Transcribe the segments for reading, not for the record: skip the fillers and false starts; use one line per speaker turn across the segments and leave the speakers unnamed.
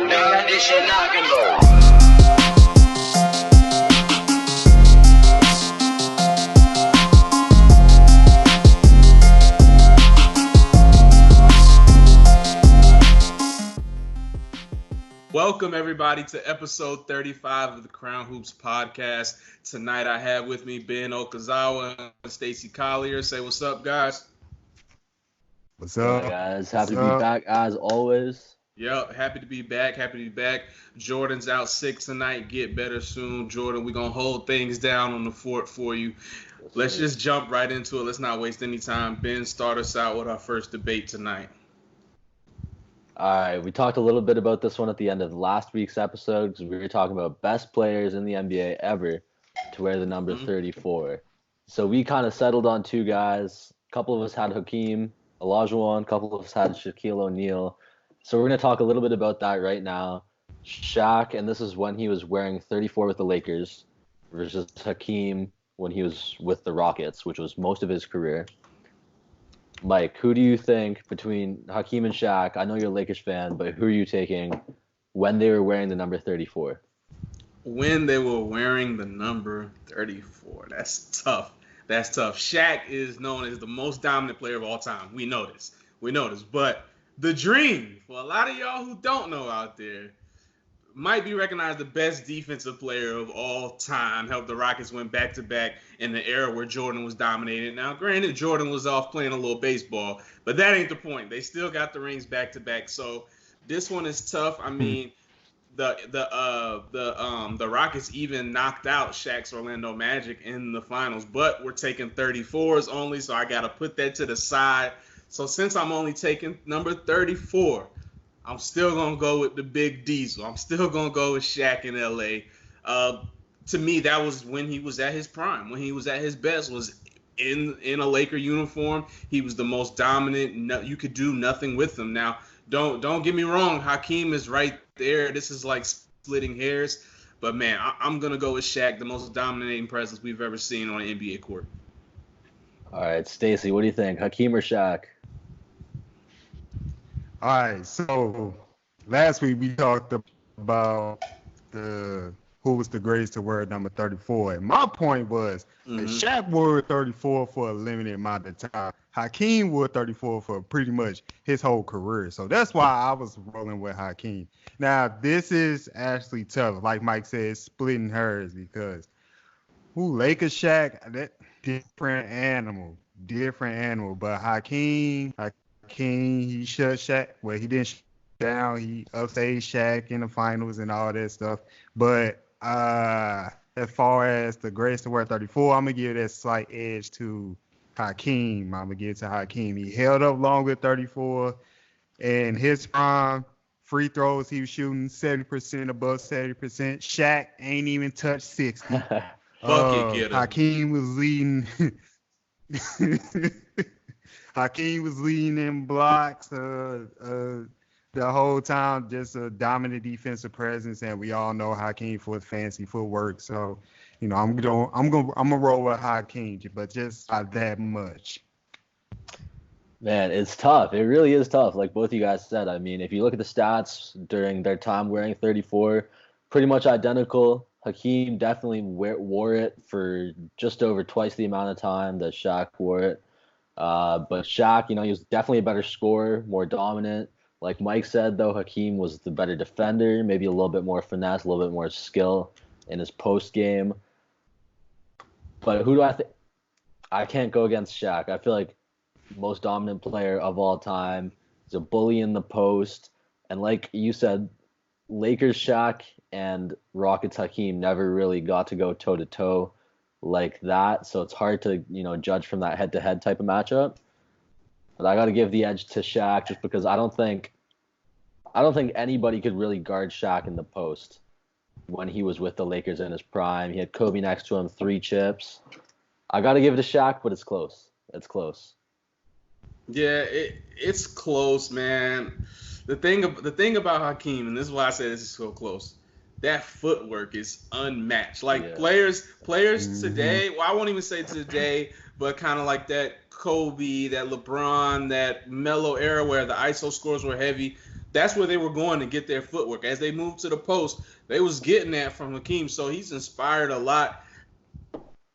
Now this shit not gonna go.
Welcome, everybody, to episode 35 of the CrownHoops Podcast. Tonight, I have with me Ben Okazawa and Stacey Collier. Say what's up, guys.
What's up,
guys? Happy to be back, as always.
Yep, happy to be back. Jordan's out sick tonight. Get better soon, Jordan. We're going to hold things down on the fort for you. Let's just jump right into it. Let's not waste any time. Ben, start us out with our first debate tonight.
All right, we talked a little bit about this one at the end of last week's episode because we were talking about best players in the NBA ever to wear the number 34. So we kind of settled on two guys. A couple of us had Hakeem Olajuwon, a couple of us had Shaquille O'Neal. So we're going to talk a little bit about that right now. Shaq, and this is when he was wearing 34 with the Lakers, versus Hakeem when he was with the Rockets, which was most of his career. Mike, who do you think between Hakeem and Shaq? I know you're a Lakers fan, but who are you taking when they were wearing the number 34?
When they were wearing the number 34. That's tough. Shaq is known as the most dominant player of all time. We know this. But the dream, for a lot of y'all who don't know out there, might be recognized the best defensive player of all time. Helped the Rockets win back-to-back in the era where Jordan was dominated. Now, granted, Jordan was off playing a little baseball, but that ain't the point. They still got the rings back-to-back. So this one is tough. I mean, the Rockets even knocked out Shaq's Orlando Magic in the finals, but we're taking 34s only, so I got to put that to the side. So since I'm only taking number 34, I'm still going to go with the Big Diesel. I'm still going to go with Shaq in L.A. To me, that was when he was at his prime, when he was at his best, was in a Laker uniform. He was the most dominant. No, you could do nothing with him. Now, don't get me wrong. Hakeem is right there. This is like splitting hairs. But, man, I'm going to go with Shaq, the most dominating presence we've ever seen on an NBA court.
All right, Stacey, what do you think? Hakeem or Shaq?
All right, so last week we talked about who was the greatest to wear number 34. And my point was that Shaq wore 34 for a limited amount of time. Hakeem wore 34 for pretty much his whole career. So that's why I was rolling with Hakeem. Now, this is actually tough. Like Mike said, splitting hairs because Lakers Shaq, that different animal. But Hakeem, he shut Shaq. Well, he didn't shut down. He upstaged Shaq in the finals and all that stuff. But as far as the greatest to wear 34, I'm going to give that slight edge to Hakeem. He held up long with 34. And his prime free throws, he was shooting 70%, above 70%. Shaq ain't even touched 60.
Bucket getter.
Hakeem was leading. Hakeem was leading in blocks the whole time, just a dominant defensive presence, and we all know Hakeem for his fancy footwork. So, I'm gonna roll with Hakeem, but just not that much.
Man, it's tough. It really is tough. Like both of you guys said. I mean, if you look at the stats during their time wearing 34, pretty much identical. Hakeem definitely wore it for just over twice the amount of time that Shaq wore it. But Shaq, he was definitely a better scorer, more dominant. Like Mike said, though, Hakeem was the better defender, maybe a little bit more finesse, a little bit more skill in his post game. But who do I think? I can't go against Shaq. I feel like most dominant player of all time. He's a bully in the post. And like you said, Lakers Shaq and Rockets Hakeem never really got to go toe-to-toe like that. So it's hard to, judge from that head-to-head type of matchup. But I got to give the edge to Shaq just because I don't think anybody could really guard Shaq in the post when he was with the Lakers in his prime. He had Kobe next to him, 3 chips. I got to give it to Shaq, but it's close. It's close.
Yeah, it's close, man. The thing about Hakeem, and this is why I say this is so close. that footwork is unmatched. Like
Yeah.
players today, well, I won't even say today, but kind of like that Kobe, that LeBron, that Melo era where the ISO scores were heavy. That's where they were going to get their footwork. As they moved to the post, they was getting that from Hakeem. So he's inspired a lot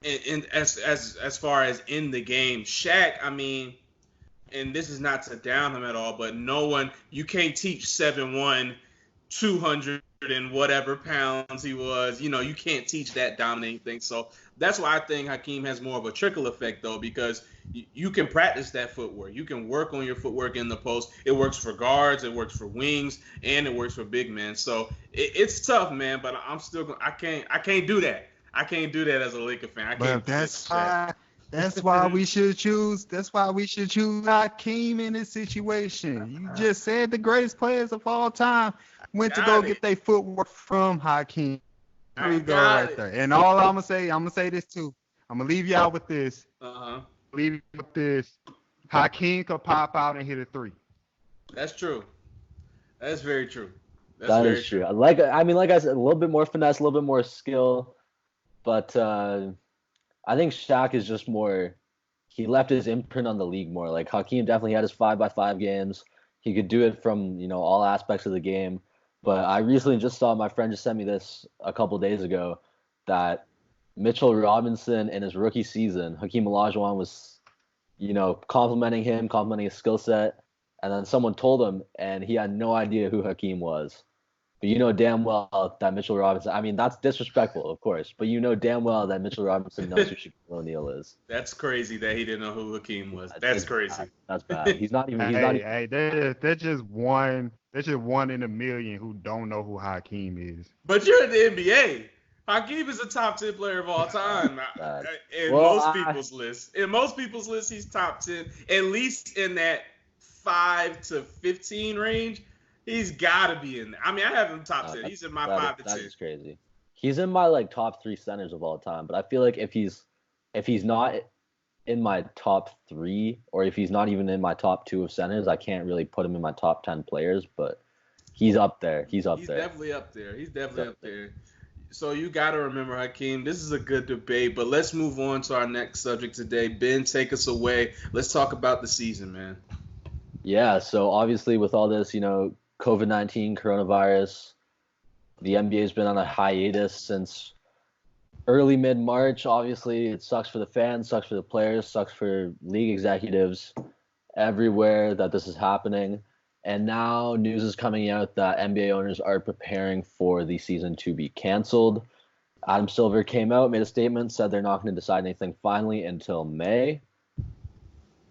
in as far as in the game. Shaq, I mean, and this is not to down him at all, but you can't teach 7'1", 200 and whatever pounds he was. You can't teach that dominating thing. So that's why I think Hakeem has more of a trickle effect, though, because you can practice that footwork. You can work on your footwork in the post. It works for guards, it works for wings, and it works for big men. So it's tough, man, but I'm still I can't do that. I can't do that as a Laker fan. I can't.
But that's why we should choose. That's why we should choose Hakeem in this situation. You just said the greatest players of all time went to go get their footwork from Hakeem. There we go right there. And all I'm gonna say this too. I'm gonna leave y'all with this. Leave you with this. Hakeem could pop out and hit a three.
That's true. That's very true.
That is true. Like I said, a little bit more finesse, a little bit more skill, but I think Shaq is just more. He left his imprint on the league more. Like Hakeem definitely had his 5x5 games. He could do it from all aspects of the game. But I recently just saw, my friend just sent me this a couple days ago, that Mitchell Robinson in his rookie season, Hakeem Olajuwon was, complimenting his skill set, and then someone told him, and he had no idea who Hakeem was. But damn well that Mitchell Robinson, I mean, that's disrespectful, of course, but damn well that Mitchell Robinson knows who Shaquille O'Neal is.
That's crazy that he didn't know who Hakeem was. That's crazy.
That's bad. He's not even.
Hey, they're just one. There's just one in a million who don't know who Hakeem is.
But you're in the NBA. Hakeem is a top 10 player of all time. Most people's list. In most people's list, he's top 10. At least in that 5 to 15 range, he's got to be in there. I mean, I have him top 10. He's in my 5 to 10.
That's crazy. He's in my top 3 centers of all time. But I feel like if he's not in my top 3, or if he's not even in my top 2 of centers, I can't really put him in my top 10 players, but he's up there. He's
definitely up there. He's definitely up there. So you got to remember Hakeem. This is a good debate, but let's move on to our next subject today. Ben, take us away. Let's talk about the season, man.
Yeah, so obviously with all this, COVID-19, coronavirus, the NBA's been on a hiatus since early mid-March. Obviously, it sucks for the fans, sucks for the players, sucks for league executives everywhere that this is happening. And now news is coming out that NBA owners are preparing for the season to be canceled. Adam Silver came out, made a statement, said they're not going to decide anything finally until May.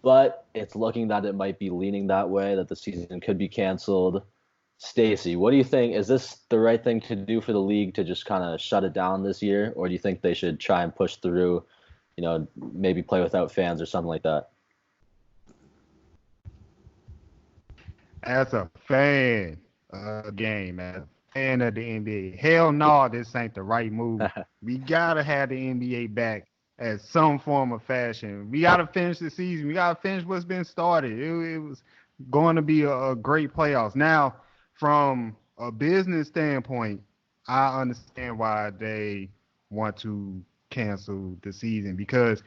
But it's looking that it might be leaning that way, that the season could be canceled. Stacey, what do you think? Is this the right thing to do for the league, to just kind of shut it down this year? Or do you think they should try and push through, maybe play without fans or something like that?
As a fan of the game, as a fan of the NBA, hell no, this ain't the right move. We got to have the NBA back at some form of fashion. We got to finish the season. We got to finish what's been started. It was going to be a great playoffs. Now, from a business standpoint, I understand why they want to cancel the season, because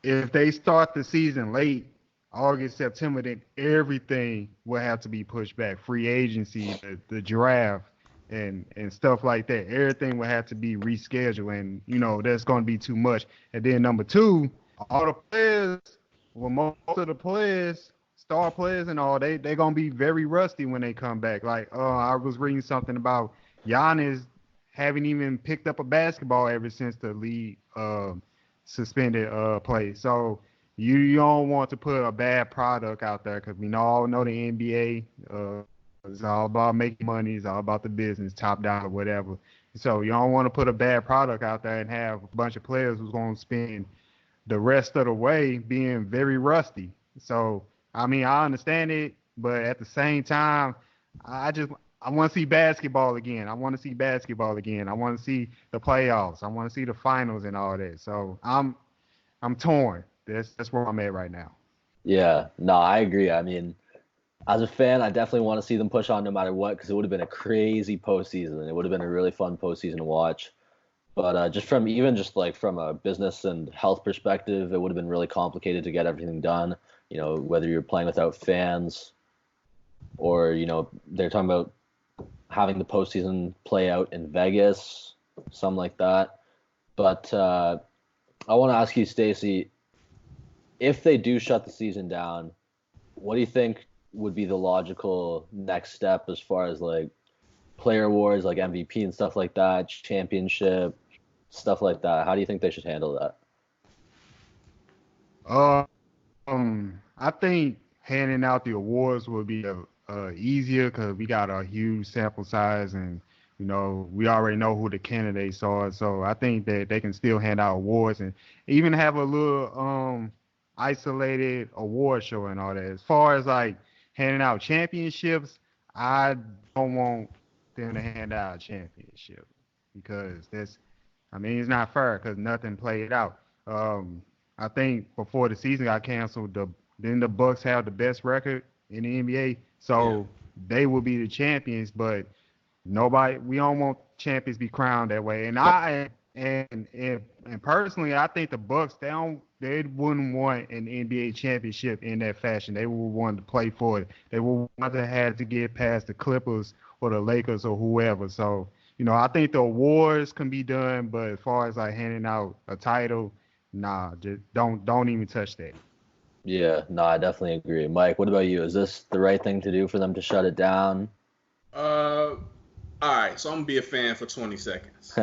if they start the season late, August, September, then everything will have to be pushed back. Free agency, the draft, and stuff like that. Everything will have to be rescheduled, and that's going to be too much. And then number 2, all the players, most of the players, star players and all, they're going to be very rusty when they come back. Like, I was reading something about Giannis haven't even picked up a basketball ever since the league suspended play. So you don't want to put a bad product out there, because we all know the NBA is all about making money. It's all about the business, top dollar, whatever. So you don't want to put a bad product out there and have a bunch of players who's going to spend the rest of the way being very rusty. So, I mean, I understand it, but at the same time, I want to see basketball again. I want to see the playoffs. I want to see the finals and all that. So I'm torn. That's where I'm at right now.
Yeah, no, I agree. I mean, As a fan, I definitely want to see them push on no matter what, because it would have been a crazy postseason. It would have been a really fun postseason to watch. But from a business and health perspective, it would have been really complicated to get everything done. Whether you're playing without fans, or they're talking about having the postseason play out in Vegas, something like that. But I want to ask you, Stacey, if they do shut the season down, what do you think would be the logical next step as far as like player awards, like MVP and stuff like that, championship, stuff like that? How do you think they should handle that?
I think handing out the awards would be easier because we got a huge sample size, and we already know who the candidates are. So I think that they can still hand out awards and even have a little isolated award show and all that. As far as like handing out championships, I don't want them to hand out a championship because it's not fair because nothing played out. I think before the season got canceled, then the Bucks have the best record in the NBA, so they will be the champions. But we don't want champions to be crowned that way. And personally, I think the Bucks they wouldn't want an NBA championship in that fashion. They would want to play for it. They would want to have to get past the Clippers or the Lakers or whoever. So I think the awards can be done, but as far as like handing out a title, nah, just don't even touch that.
Yeah, no, I definitely agree. Mike, what about you? Is this the right thing to do for them to shut it down?
All right, so I'm gonna be a fan for 20 seconds.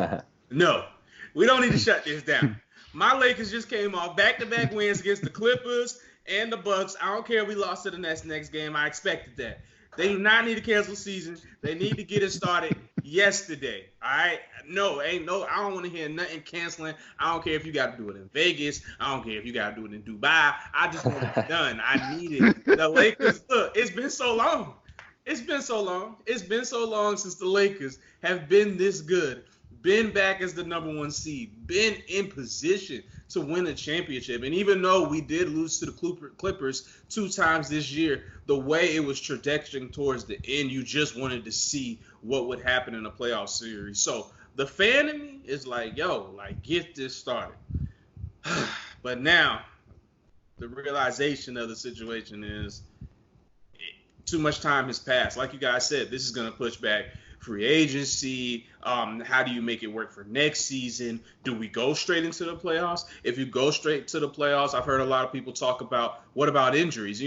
No, we don't need to shut this down. My Lakers just came off back-to-back wins against the Clippers and the Bucks. I don't care if we lost to the next game. I expected that. They do not need to cancel the season. They need to get it started yesterday. All right? I don't want to hear nothing canceling. I don't care if you got to do it in Vegas. I don't care if you got to do it in Dubai. I just want it done. I need it. The Lakers, look, it's been so long. It's been so long since the Lakers have been this good, been back as the number one seed, been in position to win a championship. And even though we did lose to the Clippers 2 times this year, the way it was trajectorying towards the end, you just wanted to see what would happen in a playoff series. So the fan in me is like, get this started. But now the realization of the situation is too much time has passed. Like you guys said, this is going to push back free agency. How do you make it work for next season? Do we go straight into the playoffs? If you go straight to the playoffs, I've heard a lot of people talk about what about injuries?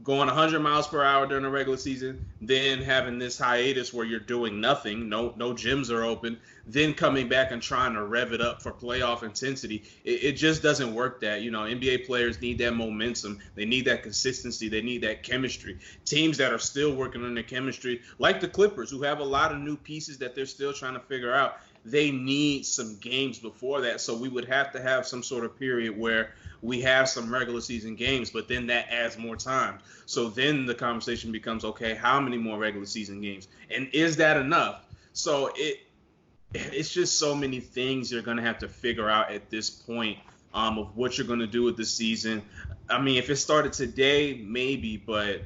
Going 100 miles per hour during the regular season, then having this hiatus where you're doing nothing, no gyms are open, then coming back and trying to rev it up for playoff intensity. It just doesn't work that. NBA players need that momentum. They need that consistency. They need that chemistry. Teams that are still working on their chemistry, like the Clippers, who have a lot of new pieces that they're still trying to figure out, they need some games before that. So we would have to have some sort of period where we have some regular season games, but then that adds more time. So then the conversation becomes, okay, how many more regular season games? And is that enough? So it's just so many things you're going to have to figure out at this point of what you're going to do with the season. I mean, if it started today, maybe, but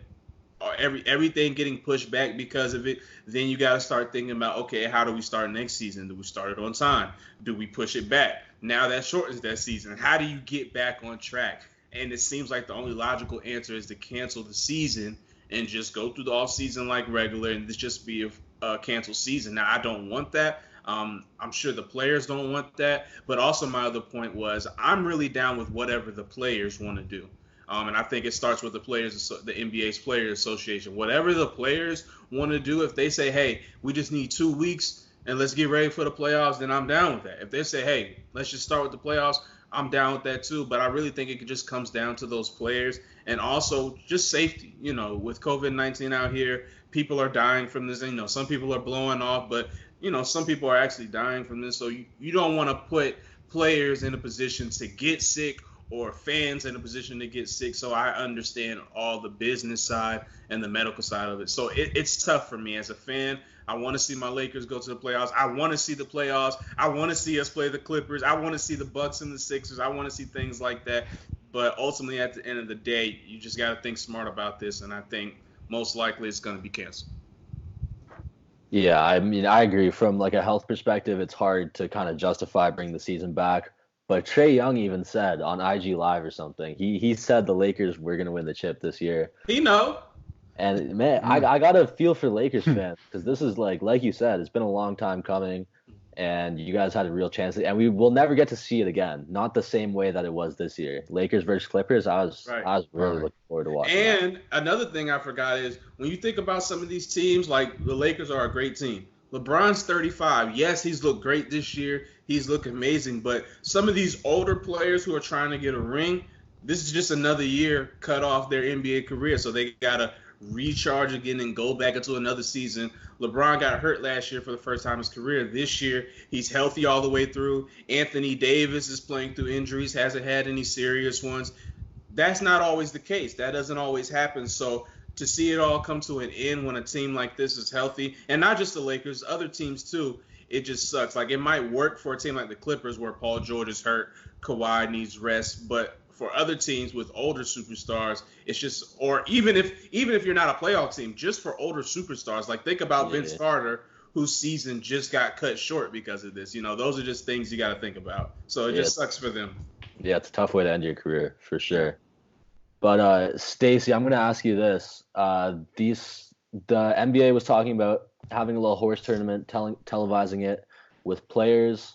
everything getting pushed back because of it, then you got to start thinking about, okay, how do we start next season? Do we start it on time? Do we push it back? Now that shortens that season. How do you get back on track? And it seems like the only logical answer is to cancel the season and just go through the off season like regular and this just be a canceled season. Now, I don't want that. I'm sure the players don't want that. But also my other point was I'm really down with whatever the players want to do. And I think it starts with the NBA's Players Association. Whatever the players want to do, if they say, hey, we just need 2 weeks and let's get ready for the playoffs, then I'm down with that. If they say, hey, let's just start with the playoffs, I'm down with that too. But I really think it just comes down to those players and also just safety. With COVID-19 out here, people are dying from this. Some people are blowing off, but, some people are actually dying from this. So you don't want to put players in a position to get sick or fans in a position to get sick. So I understand all the business side and the medical side of it. So it's tough for me as a fan. I want to see my Lakers go to the playoffs. I want to see the playoffs. I want to see us play the Clippers. I want to see the Bucks and the Sixers. I want to see things like that. But ultimately, at the end of the day, you just got to think smart about this. And I think most likely it's going to be canceled.
Yeah, I mean, I agree. From like a health perspective, it's hard to kind of justify bringing the season back. But Trae Young even said on IG Live or something, he said the Lakers were going to win the chip this year.
He know.
And man, I got to feel for Lakers fans because this is like you said, it's been a long time coming, and you guys had a real chance. And we will never get to see it again. Not the same way that it was this year. Lakers versus Clippers, I was really looking forward to watching
And
that.
another thing I forgot is when you think about some of these teams, like the Lakers are a great team. LeBron's 35. Yes, he's looked great this year. He's looked amazing. But some of these older players who are trying to get a ring, this is just another year cut off their NBA career. So they got to recharge again and go back into another season. LeBron got hurt last year for the first time in his career. This year, he's healthy all the way through. Anthony Davis is playing through injuries, hasn't had any serious ones. That's not always the case. That doesn't always happen. So to see it all come to an end when a team like this is healthy, and not just the Lakers, other teams too, it just sucks. Like, it might work for a team like the Clippers where Paul George is hurt, Kawhi needs rest, but for other teams with older superstars, it's just, or even if you're not a playoff team, just for older superstars, like think about Vince Carter, whose season just got cut short because of this. You know, those are just things you got to think about. So it just sucks for them.
Yeah, it's a tough way to end your career for sure. But Stacey, I'm going to ask you this: the NBA was talking about having a little horse tournament, televising it with players.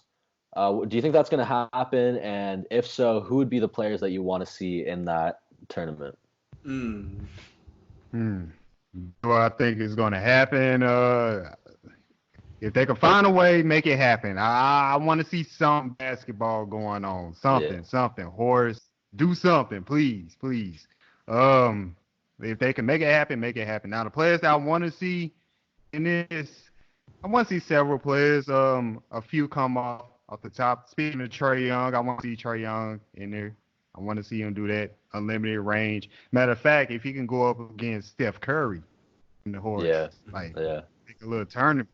Do you think that's going to happen? And if so, who would be the players that you want to see in that tournament?
Do I think it's going to happen? If they can find a way, make it happen. I want to see some basketball going on. Something. Horse, do something, please. If they can make it happen, make it happen. Now, the players that I want to see in this, I want to see several players. A few come off the top. Speaking of Trae Young, I want to see Trae Young in there. I want to see him do that unlimited range. Matter of fact, if he can go up against Steph Curry in the horse, take a little tournament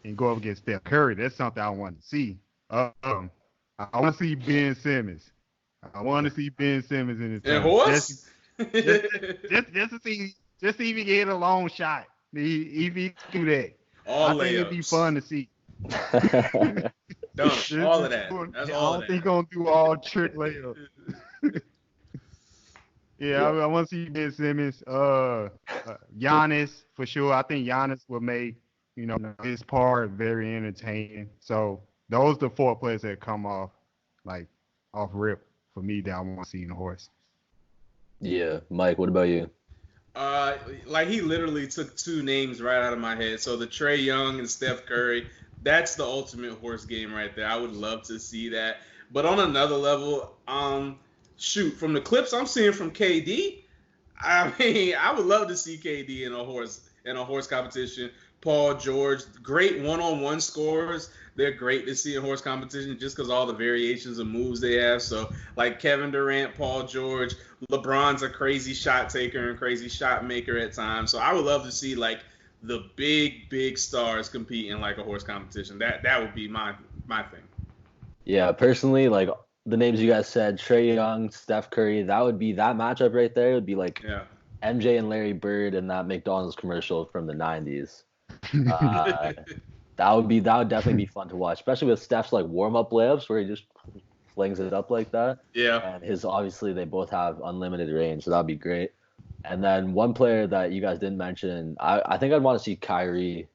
and go up against Steph Curry, that's something I want to see. I want to see Ben Simmons. I want to see Ben Simmons in the
horse.
Just to see if he can get a long shot. If he can do that, I think it'd be fun to see.
Done. All of that. That's all
I don't think gonna do all trick layups. I want to see Ben Simmons. Giannis for sure. I think Giannis will make his part very entertaining. So those are the 4 players that come off rip for me that I want to see in the horse.
Yeah, Mike, what about you?
He literally took 2 names right out of my head. So the Trae Young and Steph Curry, that's the ultimate horse game right there. I would love to see that. But on another level, from the clips I'm seeing from KD, I mean, I would love to see KD in a horse competition. Paul George, great one-on-one scorers. They're great to see in horse competition just because all the variations of moves they have. So, like Kevin Durant, Paul George, LeBron's a crazy shot taker and crazy shot maker at times. So I would love to see the big stars compete in a horse competition. That would be my thing. Yeah,
personally, the names you guys said, Trae Young, Steph Curry, that matchup right there would be MJ and Larry Bird in that McDonald's commercial from the 90s. That would definitely be fun to watch, especially with Steph's warm-up layups where he just flings it up like that.
Yeah.
And obviously they both have unlimited range, so that'd be great. And then one player that you guys didn't mention, I think I'd want to see Kyrie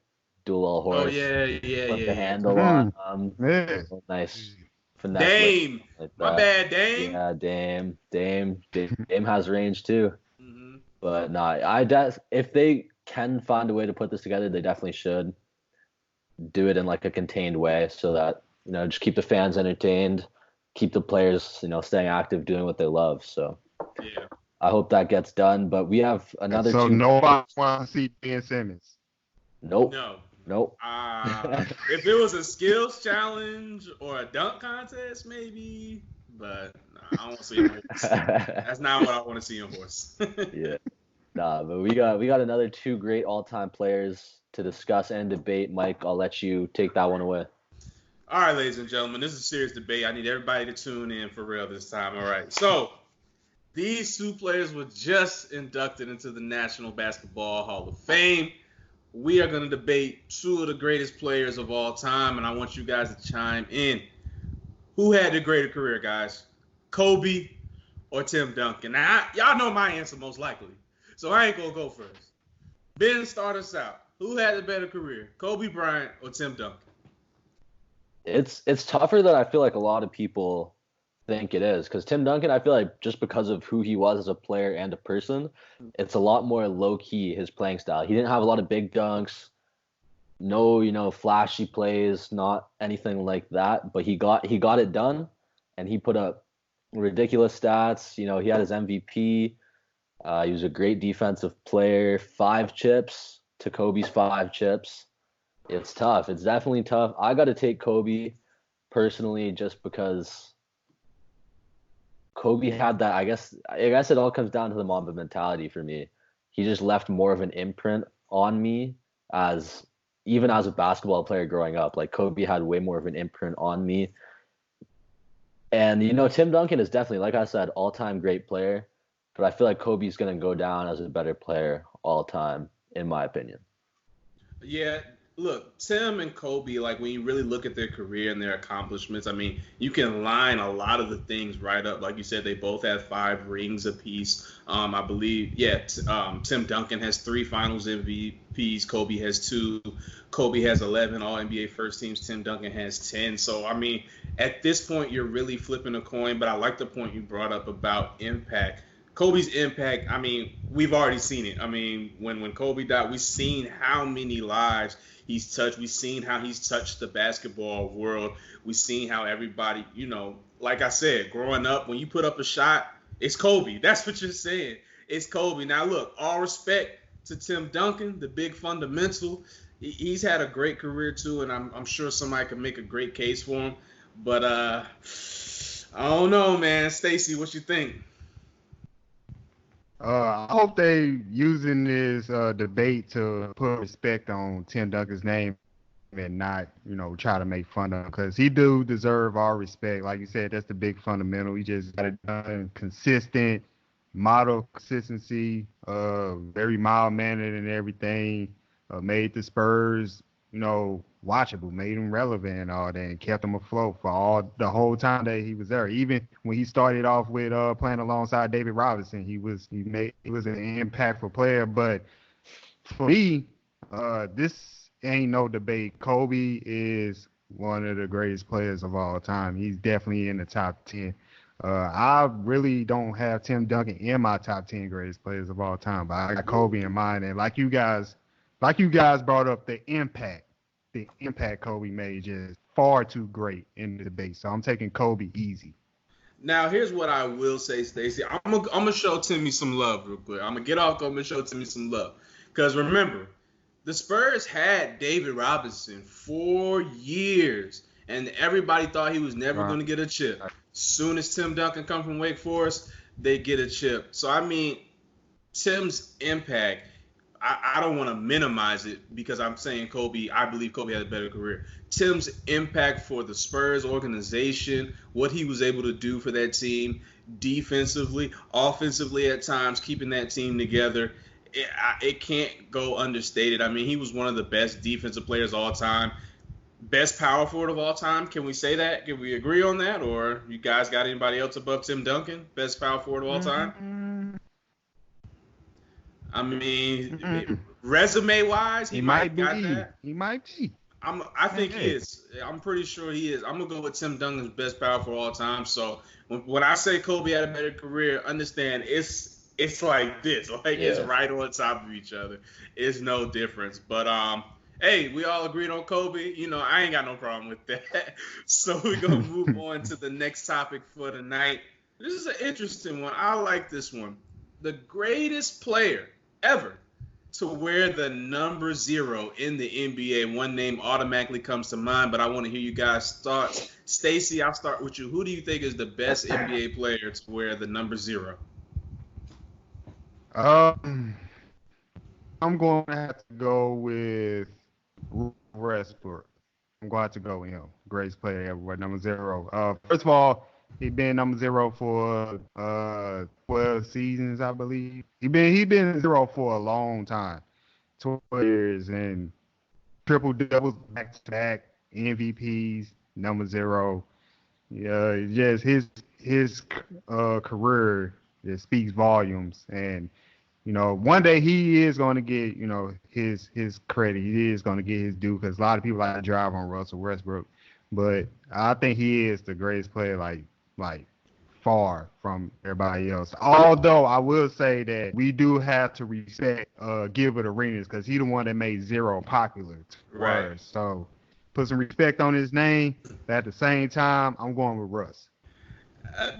do a little horse.
Oh yeah.
The handle on. Nice. Finesse
Dame. My bad, Dame.
Yeah, Dame has range too.
Mm-hmm.
But if they can find a way to put this together, they definitely should do it in a contained way so that just keep the fans entertained, keep the players staying active, doing what they love. So
yeah,
I hope that gets done. But we have another.
So nobody wants to see Ben Simmons.
Nope.
No. If it was a skills challenge or a dunk contest, maybe. But I don't want to see a horse. That's not what I want to see in horse.
Yeah. But we got another 2 great all-time players to discuss and debate. Mike, I'll let you take that one away.
All right, ladies and gentlemen, this is a serious debate. I need everybody to tune in for real this time. All right. So These two players were just inducted into the National Basketball Hall of Fame. We are going to debate two of the greatest players of all time, and I want you guys to chime in. Who had the greater career, guys? Kobe or Tim Duncan? Now, y'all know my answer most likely, so I ain't going to go first. Ben, start us out. Who had the better career, Kobe Bryant or Tim Duncan?
It's tougher than I feel like a lot of people think it is, because Tim Duncan, I feel like just because of who he was as a player and a person, it's a lot more low-key, his playing style. He didn't have a lot of big dunks, no, flashy plays, not anything like that, but he got it done, and he put up ridiculous stats. He had his MVP. He was a great defensive player. 5 chips to Kobe's 5 chips. It's tough. It's definitely tough. I got to take Kobe personally, just because Kobe had that. I guess it all comes down to the Mamba mentality for me. He just left more of an imprint on me even as a basketball player growing up. Like, Kobe had way more of an imprint on me. And, Tim Duncan is definitely, like I said, all-time great player. But I feel like Kobe's going to go down as a better player all time, in my opinion.
Yeah, look, Tim and Kobe, like, when you really look at their career and their accomplishments, I mean, you can line a lot of the things right up. Like you said, they both have 5 rings apiece. I believe, Tim Duncan has 3 Finals MVPs. Kobe has 2. Kobe has 11 All-NBA first teams. Tim Duncan has 10. So, I mean, at this point, you're really flipping a coin. But I like the point you brought up about impact. Kobe's impact, I mean, we've already seen it. I mean, when Kobe died, we've seen how many lives he's touched. We've seen how he's touched the basketball world. We've seen how everybody, like I said, growing up, when you put up a shot, it's Kobe. That's what you're saying. It's Kobe. Now, look, all respect to Tim Duncan, the big fundamental. He's had a great career, too, and I'm sure somebody could make a great case for him. But I don't know, man. Stacey, what you think?
I hope they using this debate to put respect on Tim Duncan's name and not, try to make fun of him, because he do deserve our respect. Like you said, that's the big fundamental. He just got it done, consistent, model consistency, very mild-mannered and everything. Made the Spurs, watchable, made him relevant and all that, and kept him afloat for the whole time that he was there. Even when he started off with playing alongside David Robinson, he was an impactful player. But for me, this ain't no debate. Kobe is one of the greatest players of all time. He's definitely in the top 10. I really don't have Tim Duncan in my top 10 greatest players of all time, but I got Kobe in mind. And like you guys brought up, the impact Kobe made just far too great in the debate. So I'm taking Kobe easy.
Now, here's what I will say, Stacey. I'm gonna show Timmy some love real quick. I'm gonna get off. I'm gonna show Timmy some love, because remember, the Spurs had David Robinson 4 years, and everybody thought he was never gonna get a chip. Soon as Tim Duncan come from Wake Forest, they get a chip. So I mean, Tim's impact, I don't want to minimize it, because I'm saying Kobe, I believe Kobe had a better career. Tim's impact for the Spurs organization, what he was able to do for that team defensively, offensively at times, keeping that team together, it can't go understated. I mean, he was one of the best defensive players of all time, best power forward of all time. Can we say that? Can we agree on that? Or you guys got anybody else above Tim Duncan, best power forward of all time? I mean, resume-wise, he might be. Got that.
He might be.
I think he is. I'm pretty sure he is. I'm going to go with Tim Duncan's best power for all time. So when I say Kobe had a better career, understand it's like this. Like, it's right on top of each other. It's no difference. But, hey, we all agreed on Kobe. I ain't got no problem with that. So we're going to move on to the next topic for tonight. This is an interesting one. I like this one. The greatest player ever to wear the number 0 in the NBA. One name automatically comes to mind, but I want to hear you guys' thoughts. Stacey, I'll start with you. Who do you think is the best NBA player to wear the number 0?
I'm going to have to go with Westbrook. I'm going to have to go with him. Greatest player ever, wear number 0. First of all, He been number 0 for 12 seasons, I believe. He been 0 for a long time, 12 years, and triple doubles back to back, MVPs, number 0. Yeah, just his career just speaks volumes, and one day he is going to get his credit. He is going to get his due because a lot of people like to drive on Russell Westbrook, but I think he is the greatest player, like far from everybody else. Although I will say that we do have to respect Gilbert Arenas because he the one that made Zero popular.
Right.
So put some respect on his name. But at the same time, I'm going with Russ.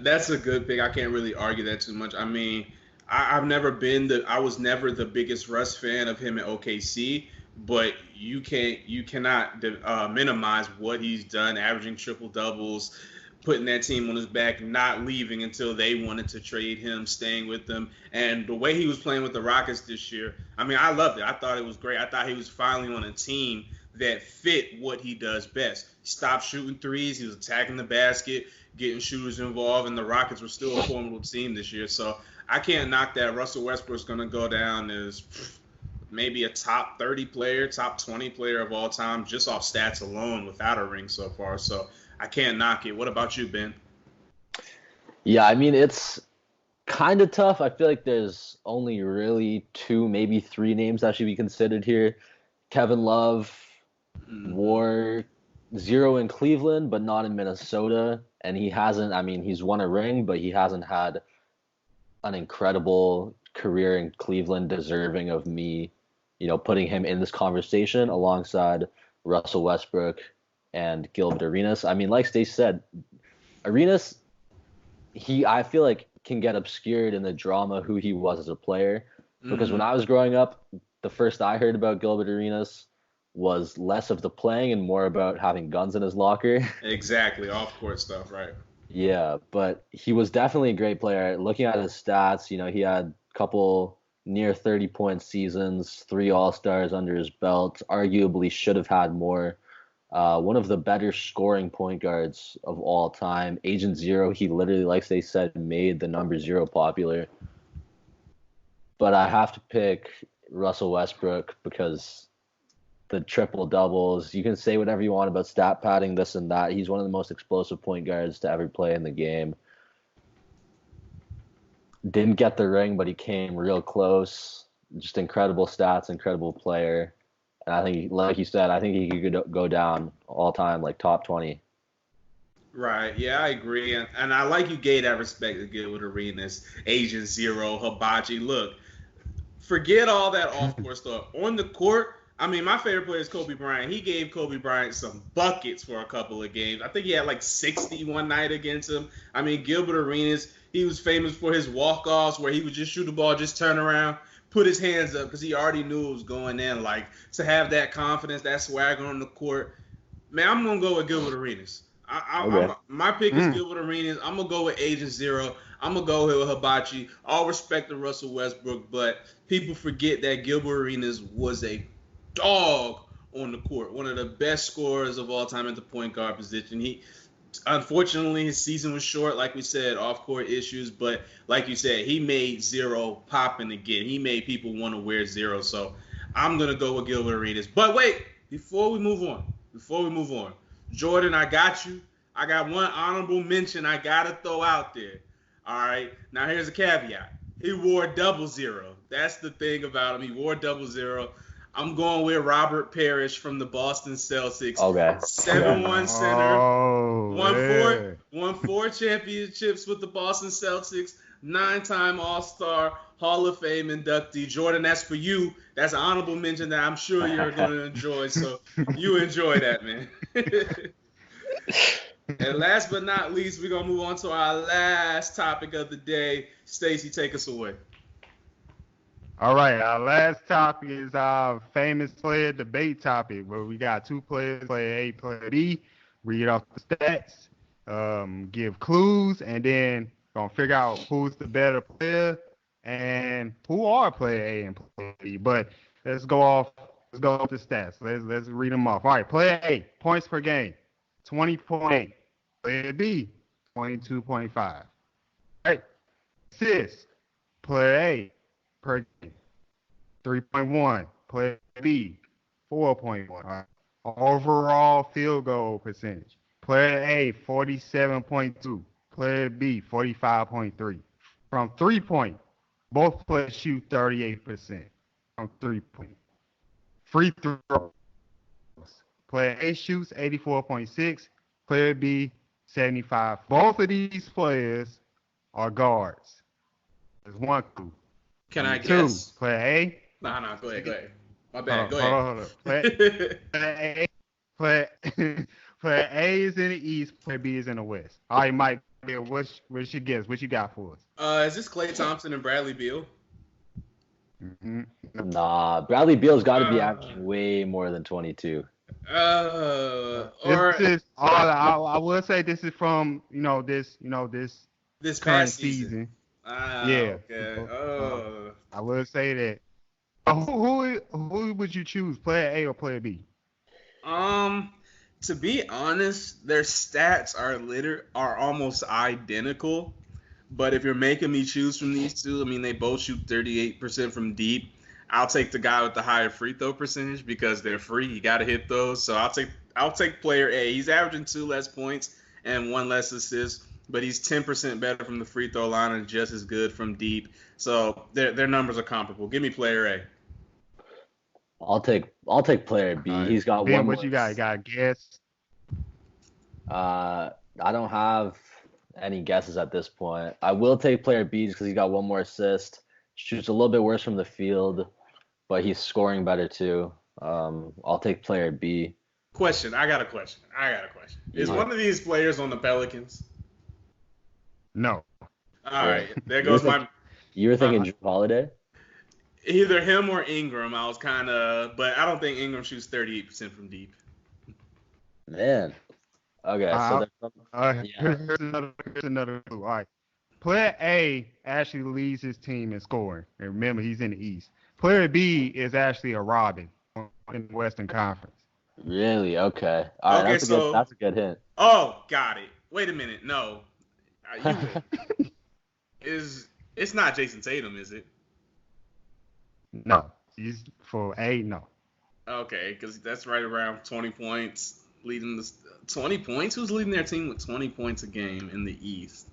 That's a good pick. I can't really argue that too much. I mean, I was never the biggest Russ fan of him at OKC, but you cannot minimize what he's done, averaging triple doubles, putting that team on his back, not leaving until they wanted to trade him, staying with them. And the way he was playing with the Rockets this year, I mean, I loved it. I thought it was great. I thought he was finally on a team that fit what he does best. He stopped shooting threes. He was attacking the basket, getting shooters involved, and the Rockets were still a formidable team this year. So I can't knock that. Russell Westbrook's going to go down as maybe a top 30 player, top 20 player of all time, just off stats alone without a ring so far. So I can't knock it. What about you, Ben?
Yeah, I mean, it's kind of tough. I feel like there's only really 2, maybe 3 names that should be considered here. Kevin Love wore 0 in Cleveland, but not in Minnesota. And he's won a ring, but he hasn't had an incredible career in Cleveland deserving of me, putting him in this conversation alongside Russell Westbrook and Gilbert Arenas. I mean, like Stacey said, Arenas, I feel like can get obscured in the drama who he was as a player. Because when I was growing up, the first I heard about Gilbert Arenas was less of the playing and more about having guns in his locker.
Exactly, off-court stuff, right?
Yeah, but he was definitely a great player. Looking at his stats, he had a couple near 30-point seasons, 3 All-Stars under his belt, arguably should have had more. One of the better scoring point guards of all time. Agent Zero, he literally, like they said, made the number 0 popular. But I have to pick Russell Westbrook because the triple doubles, you can say whatever you want about stat padding, this and that. He's one of the most explosive point guards to ever play in the game. Didn't get the ring, but he came real close. Just incredible stats, incredible player. And I think, like you said, I think he could go down all time, like top 20.
Right. Yeah, I agree. And I like you gave that respect to Gilbert Arenas, Agent Zero, Hibachi. Look, forget all that off-court stuff. On the court, I mean, my favorite player is Kobe Bryant. He gave Kobe Bryant some buckets for a couple of games. I think he had like 60 one night against him. I mean, Gilbert Arenas, he was famous for his walk-offs where he would just shoot the ball, just turn around, put his hands up because he already knew it was going in. Like, to have that confidence, that swagger on the court. Man, I'm going to go with Gilbert Arenas. My pick is Gilbert Arenas. I'm going to go with Agent Zero. I'm going to go with Hibachi. All respect to Russell Westbrook, but people forget that Gilbert Arenas was a dog on the court. One of the best scorers of all time at the point guard position. Unfortunately, his season was short, like we said, off-court issues. But like you said, he made 0 popping again. He made people want to wear 0. So I'm going to go with Gilbert Arenas. But wait, before we move on, Jordan, I got you. I got one honorable mention I got to throw out there. All right. Now, here's a caveat. He wore 00. That's the thing about him. He wore 00. I'm going with Robert Parrish from the Boston Celtics.
Okay.
7-1 center.
Oh,
Won 4 championships with the Boston Celtics. 9-time All-Star, Hall of Fame inductee. Jordan, that's for you. That's an honorable mention that I'm sure you're going to enjoy. So you enjoy that, man. And last but not least, we're going to move on to our last topic of the day. Stacey, take us away.
All right, our last topic is our famous player debate topic, where we got 2 players, player A, player B, read off the stats, give clues, and then gonna figure out who's the better player and who are player A and player B. But let's go off the stats. Let's read them off. All right, player A, points per game, 20.8. Player B, 22.5. Right. Assists, player A per game, 3.1. Player B, 4.1. All right. Overall field goal percentage. Player A, 47.2. Player B, 45.3. From 3-point, both players shoot 38% from 3-point. Free throws. Player A shoots 84.6. Player B, 75. Both of these players are guards. There's one clue.
Can I
Two,
guess?
player A.
Nah, go ahead. My bad, go
Hold on. Player A, player A is in the East, player B is in the West. All right, Mike, what's your guess? What you got for us?
Is this Klay Thompson and Bradley Beal?
Mm-hmm.
Nah, Bradley Beal's got to be averaging way more than 22.
This is all I will say. This is from this
this
current
past season.
Yeah.
Okay.
I will say that. Who would you choose, player A or player B?
To be honest, their stats are almost identical. But if you're making me choose from these two, I mean, they both shoot 38% from deep. I'll take the guy with the higher free throw percentage because they're free. You got to hit those. So I'll take player A. He's averaging 2 less points and 1 less assist, but he's 10% better from the free throw line and just as good from deep. So their numbers are comparable. Give me player A.
I'll take player B.
Right.
He's got
Ben,
one.
What you got? You got a guess?
I don't have any guesses at this point. I will take player B just because he's got one more assist. Shoots a little bit worse from the field, but he's scoring better too. I'll take player B.
Question. I got a question. Is one of these players on the Pelicans?
No.
All right. There goes my.
You were thinking Drew Holiday?
Either him or Ingram. I was but I don't think Ingram shoots 38% from deep.
Man. Okay.
Here's another clue. All right. Player A actually leads his team in scoring. And remember, he's in the East. Player B is actually a Robin in the Western Conference.
Really? Okay. All right. That's a good hint.
Oh, got it. Wait a minute. No. It's not Jason Tatum, is it?
No. He's for A, no.
Okay, because that's right around 20 points. Leading the 20 points? Who's leading their team with 20 points a game in the East?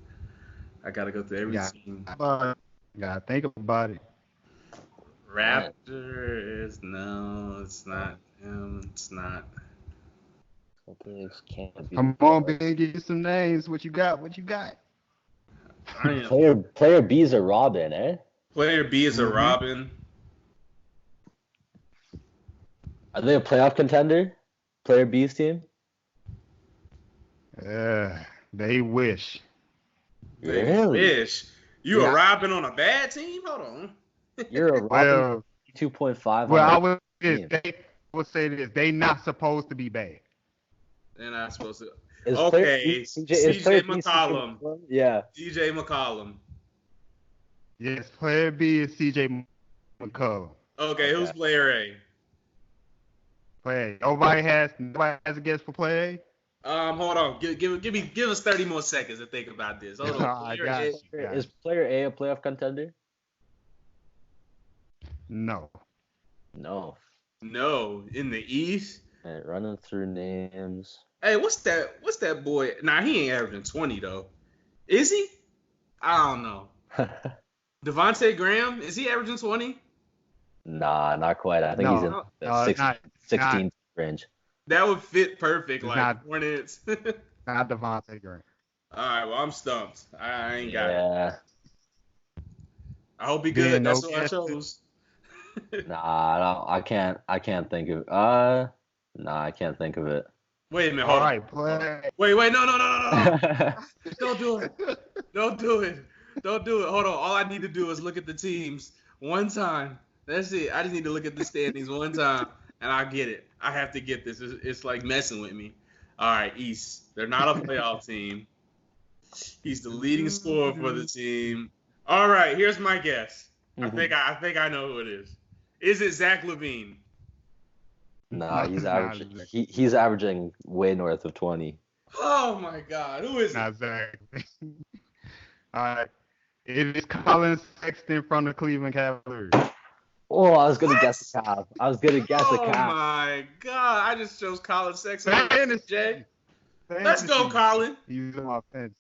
I got to go through every team.
Gotta think about it.
Raptors. No, it's not him. It's not.
Come on, Ben, give you some names. What you got?
Player B is a Robin, eh?
Player B is a Robin.
Are they a playoff contender? Player B's team?
They wish.
Really?
Wish. You a Robin on a bad team? Hold on.
You're a Robin 2.5.
Well, I would say this. They not supposed to be bad.
They're not supposed to.
Okay.
CJ McCollum.
Yeah.
CJ McCollum.
Yes, player B is CJ McCollum.
Okay, who's player A?
Player A. Nobody has a guess for player A?
Hold on. Give us 30 more seconds to think about this. Hold on.
Is player A a playoff contender?
No.
In the East?
All right, running through names.
Hey, what's that boy? Nah, he ain't averaging 20 though. Is he? I don't know. Devontae Graham, is he averaging 20?
Nah, not quite. I think he's in the 16 range.
That would fit perfect, Hornets.
Not Devontae Graham.
All right, well, I'm stumped. I ain't got it. I hope he good. That's what I chose.
Nah, I can't think of. I can't think of it.
Wait a minute. Hold on.
Play.
Wait. No. Don't do it. Hold on. All I need to do is look at the teams one time. That's it. I just need to look at the standings one time, and I get it. I have to get this. It's like messing with me. All right, East. They're not a playoff team. He's the leading scorer for the team. All right, here's my guess. Mm-hmm. I think I know who it is. Is it Zach LaVine?
No, he's averaging way north of 20.
Oh my God, who is it?
Not Zach. All right. It is Colin Sexton from the Cleveland Cavaliers.
Oh, I was gonna
What?
guess the Cavs. I was gonna guess the
Oh
Cavs.
my God, I just chose Colin Sexton.
Fantasy.
Jay. Let's go, Colin.
He's on my fence.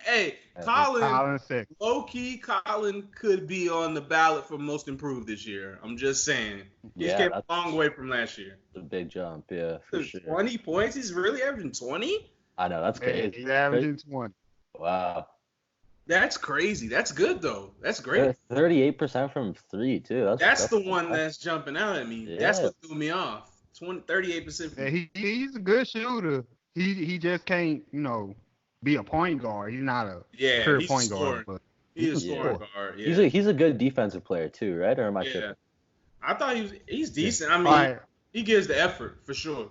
Hey,
Colin
Colin,
Sexton.
low-key, Colin could be on the ballot for most improved this year. I'm just saying. He
Yeah,
came a
that's
long way from last year.
a big jump. Yeah, for sure.
20 points? He's really averaging 20?
I know that's
Hey,
crazy.
he's averaging 20.
Wow.
That's crazy. That's good, though. That's great.
38% from 3 too.
That's the one that's jumping out at me. That's
Yeah.
what threw me off. 38% from
Yeah, he's a good shooter. He just can't, be a point guard. He's not a pure
he's
point
scoring.
guard. But
He's a
Yeah.
scoring guard. Yeah.
He's a good defensive player too, right? Or am I
Yeah.
tripping?
I thought he's decent. I mean,
all right,
he gives the effort for sure.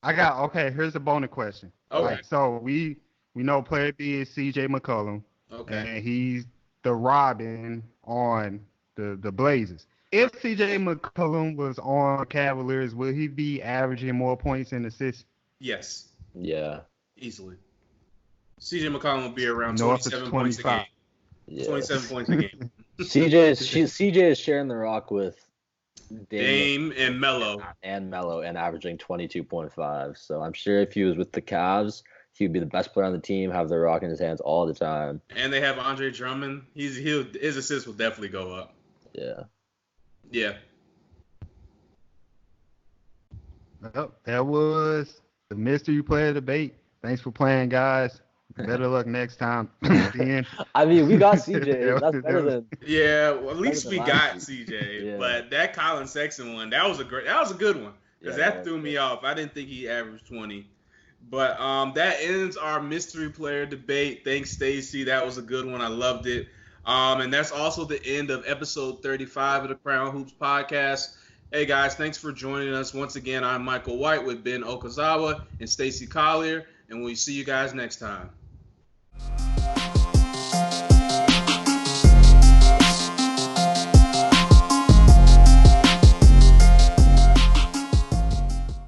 here's a bonus question.
Okay.
Like, so we know player B is CJ McCollum,
Okay.
and he's the Robin on the Blazers. If CJ McCollum was on Cavaliers, will he be averaging more points and assists?
Yes.
Yeah.
Easily. CJ McCollum will be around
North of
27 points a
25.
game.
Yeah.
27 points a game.
CJ is sharing the rock with
Dame and Melo.
and Melo and averaging 22.5. So I'm sure if he was with the Cavs, he would be the best player on the team, have the rock in his hands all the time.
And they have Andre Drummond. His assists will definitely go up.
Yeah.
Yeah.
Well, that was the mystery player debate. Thanks for playing, guys. Better luck next time. Then.
I mean, we got CJ. That's better than.
Yeah, well, at least
than
we
last
got
year.
CJ.
Yeah.
But that Colin Sexton one, that was a good one. Because
Yeah,
that threw me off. I didn't think he averaged 20. But that ends our mystery player debate. Thanks, Stacey. That was a good one. I loved it. And that's also the end of episode 35 of the Crown Hoops Podcast. Hey, guys, thanks for joining us. Once again, I'm Michael White with Ben Okazawa and Stacey Collier, and we'll see you guys next time.